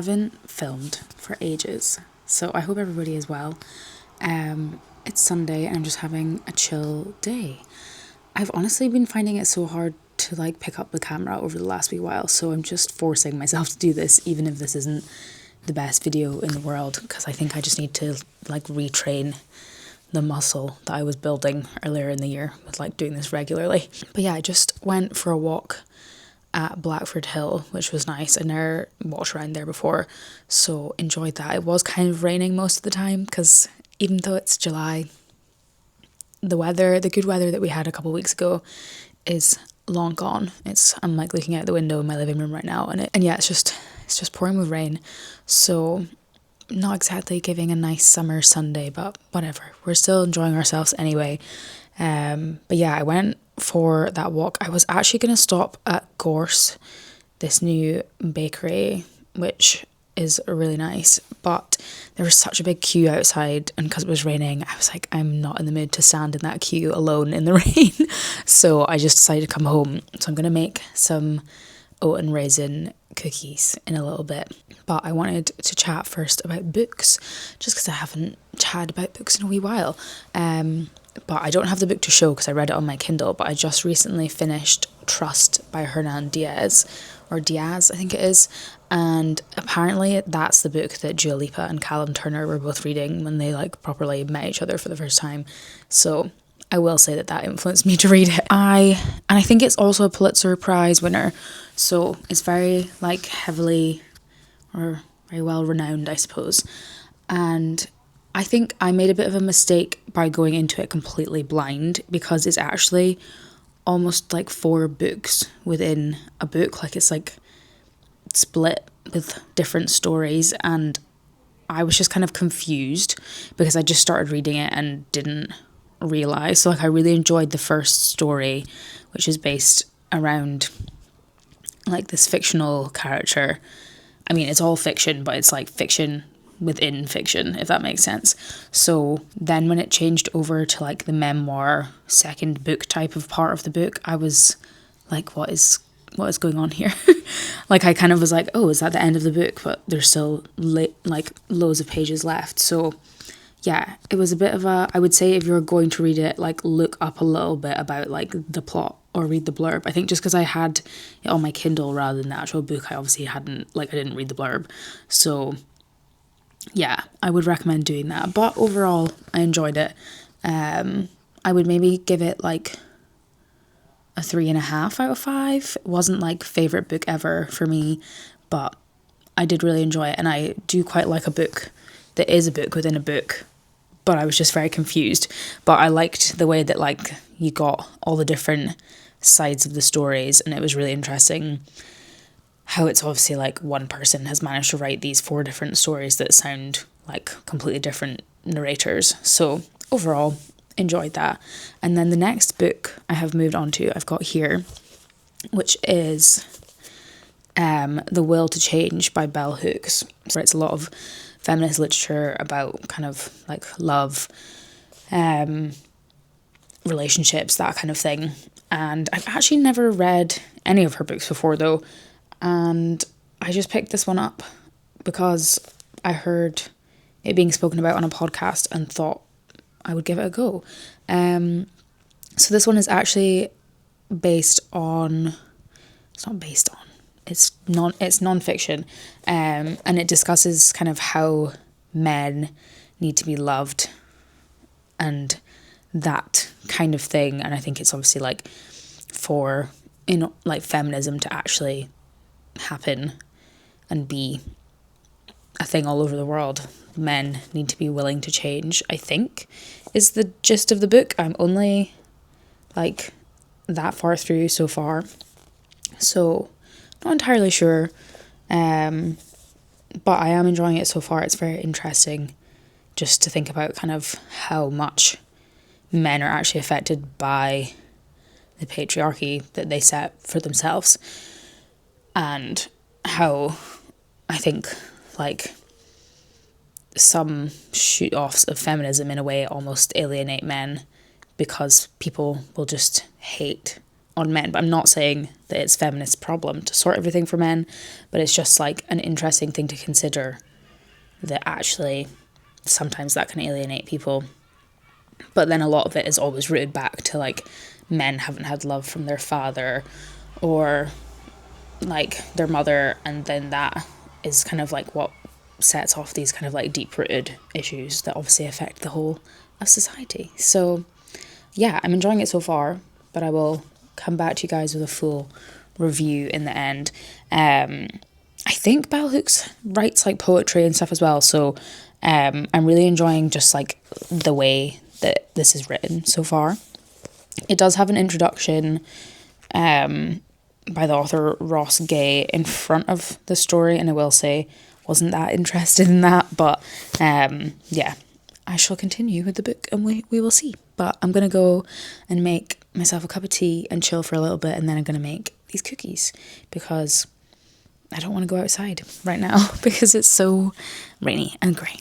haven't filmed for ages, so I hope everybody is well. It's Sunday and I'm just having a chill day. I've honestly been finding it so hard to like pick up the camera over the last wee while, so I'm just forcing myself to do this, even if this isn't the best video in the world, because I think I just need to like retrain the muscle that I was building earlier in the year with like doing this regularly. But yeah, I just went for a walk at Blackford Hill, which was nice. I never walked around there before, so enjoyed that. It was kind of raining most of the time because even though it's July, the good weather that we had a couple of weeks ago is long gone. I'm like looking out the window in my living room right now, and yeah, it's just pouring with rain. So not exactly giving a nice summer Sunday, but whatever. We're still enjoying ourselves anyway. But yeah, I went for that walk. I was actually going to stop at Gorse, this new bakery, which is really nice, but there was such a big queue outside, and because it was raining, I was like, I'm not in the mood to stand in that queue alone in the rain. So I just decided to come home. So I'm going to make some oat and raisin cookies in a little bit, but I wanted to chat first about books, just because I haven't chatted about books in a wee while. But I don't have the book to show because I read it on my Kindle, but I just recently finished Trust by Hernan Diaz, or Diaz I think it is, and apparently that's the book that Dua Lipa and Callum Turner were both reading when they like properly met each other for the first time. So I will say that influenced me to read it. I think it's also a Pulitzer Prize winner, so it's very like heavily or very well renowned, I suppose. And I think I made a bit of a mistake by going into it completely blind, because it's actually almost like 4 books within a book. Like it's like split with different stories, and I was just kind of confused because I just started reading it and didn't realise. So like I really enjoyed the first story, which is based around like this fictional character. I mean, it's all fiction, but it's like fiction within fiction, if that makes sense. So then when it changed over to like the memoir second book type of part of the book, I was like, what is going on here? Like I kind of was like, oh, is that the end of the book? But there's still like loads of pages left. So yeah, it was a bit of a, I would say if you're going to read it, like look up a little bit about like the plot or read the blurb. I think just because I had it on my Kindle rather than the actual book, I obviously hadn't, like I didn't read the blurb. So yeah, I would recommend doing that. But overall, I enjoyed it. I would maybe give it like a 3.5 out of 5. It wasn't like favourite book ever for me, but I did really enjoy it. And I do quite like a book that is a book within a book, but I was just very confused. But I liked the way that like you got all the different sides of the stories, and it was really interesting how it's obviously like one person has managed to write these 4 different stories that sound like completely different narrators. So overall, enjoyed that. And then the next book I have moved on to, I've got here, which is The Will to Change by Bell Hooks. So it's a lot of feminist literature about kind of like love, relationships, that kind of thing. And I've actually never read any of her books before though, and I just picked this one up because I heard it being spoken about on a podcast and thought I would give it a go. So this one is actually it's non-fiction, and it discusses kind of how men need to be loved and that kind of thing. And I think it's obviously like for, you know, like feminism to actually happen and be a thing all over the world, men need to be willing to change, I think, is the gist of the book. I'm only like that far through so far, so not entirely sure, but I am enjoying it so far. It's very interesting just to think about kind of how much men are actually affected by the patriarchy that they set for themselves, and how I think like some shoot-offs of feminism in a way almost alienate men, because people will just hate on men. But I'm not saying that it's feminists' problem to sort everything for men, but it's just like an interesting thing to consider, that actually sometimes that can alienate people. But then a lot of it is always rooted back to like men haven't had love from their father or like their mother, and then that is kind of like what sets off these kind of like deep-rooted issues that obviously affect the whole of society. So yeah, I'm enjoying it so far, but I will come back to you guys with a full review in the end. I think Bell Hooks writes like poetry and stuff as well, so I'm really enjoying just like the way that this is written so far. It does have an introduction by the author Ross Gay in front of the story, and I will say wasn't that interested in that, but yeah, I shall continue with the book and we will see. But I'm going to go and make myself a cup of tea and chill for a little bit, and then I'm going to make these cookies because I don't want to go outside right now because it's so rainy and grey.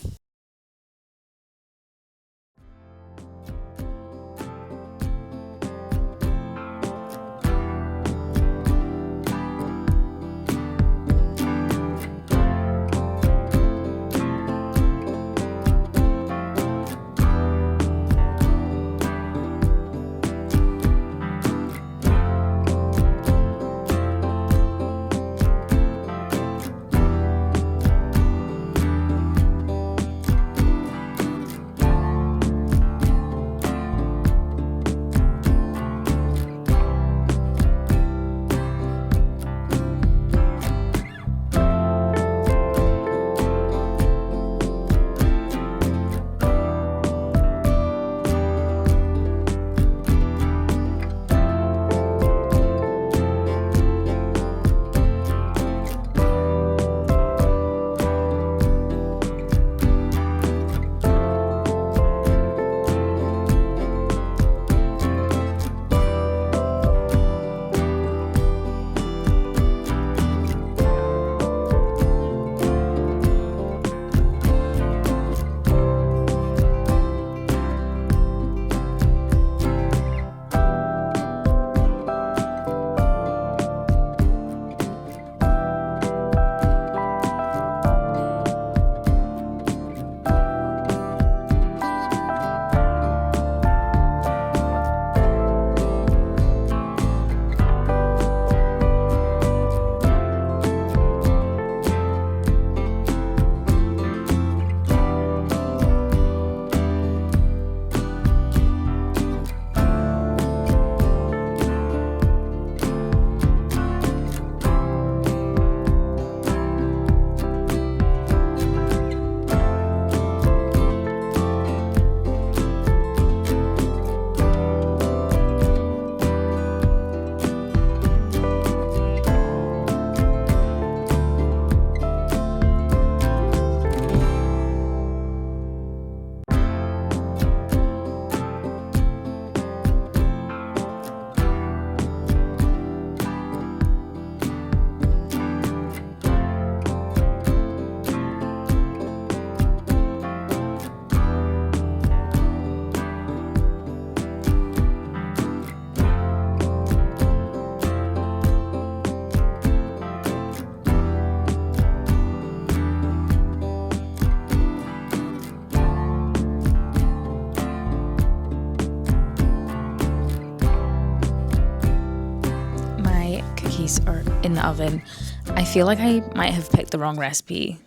Are in the oven. I feel like I might have picked the wrong recipe.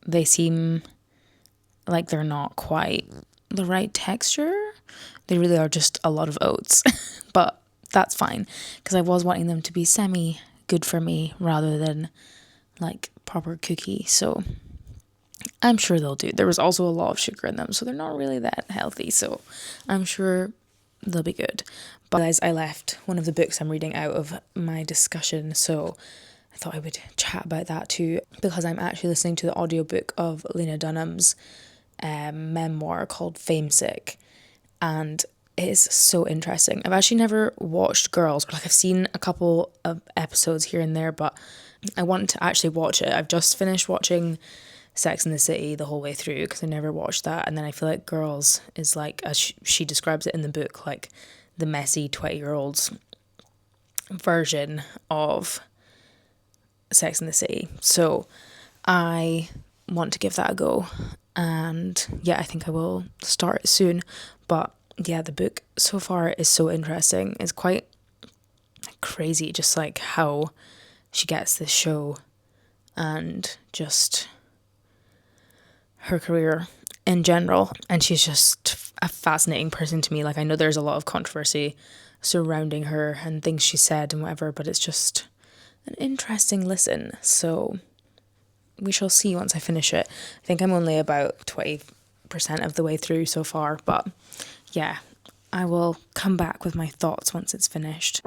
They seem like they're not quite the right texture. They really are just a lot of oats, but that's fine because I was wanting them to be semi good for me rather than like proper cookie. So I'm sure they'll do. There was also a lot of sugar in them, so they're not really that healthy. So I'm sure they'll be good. But guys, I left one of the books I'm reading out of my discussion, so I thought I would chat about that too, because I'm actually listening to the audiobook of Lena Dunham's memoir called Famesick, and it is so interesting. I've actually never watched Girls, or like I've seen a couple of episodes here and there, but I want to actually watch it. I've just finished watching Sex and the City the whole way through because I never watched that, and then I feel like Girls is like, as she describes it in the book, like the messy 20-year-olds version of Sex and the City. So I want to give that a go. And yeah, I think I will start it soon. But yeah, the book so far is so interesting. It's quite crazy just like how she gets this show and just her career in general. And she's just a fascinating person to me. Like, I know there's a lot of controversy surrounding her and things she said and whatever, but it's just an interesting listen. So we shall see once I finish it. I think I'm only about 20% of the way through so far, but yeah, I will come back with my thoughts once it's finished.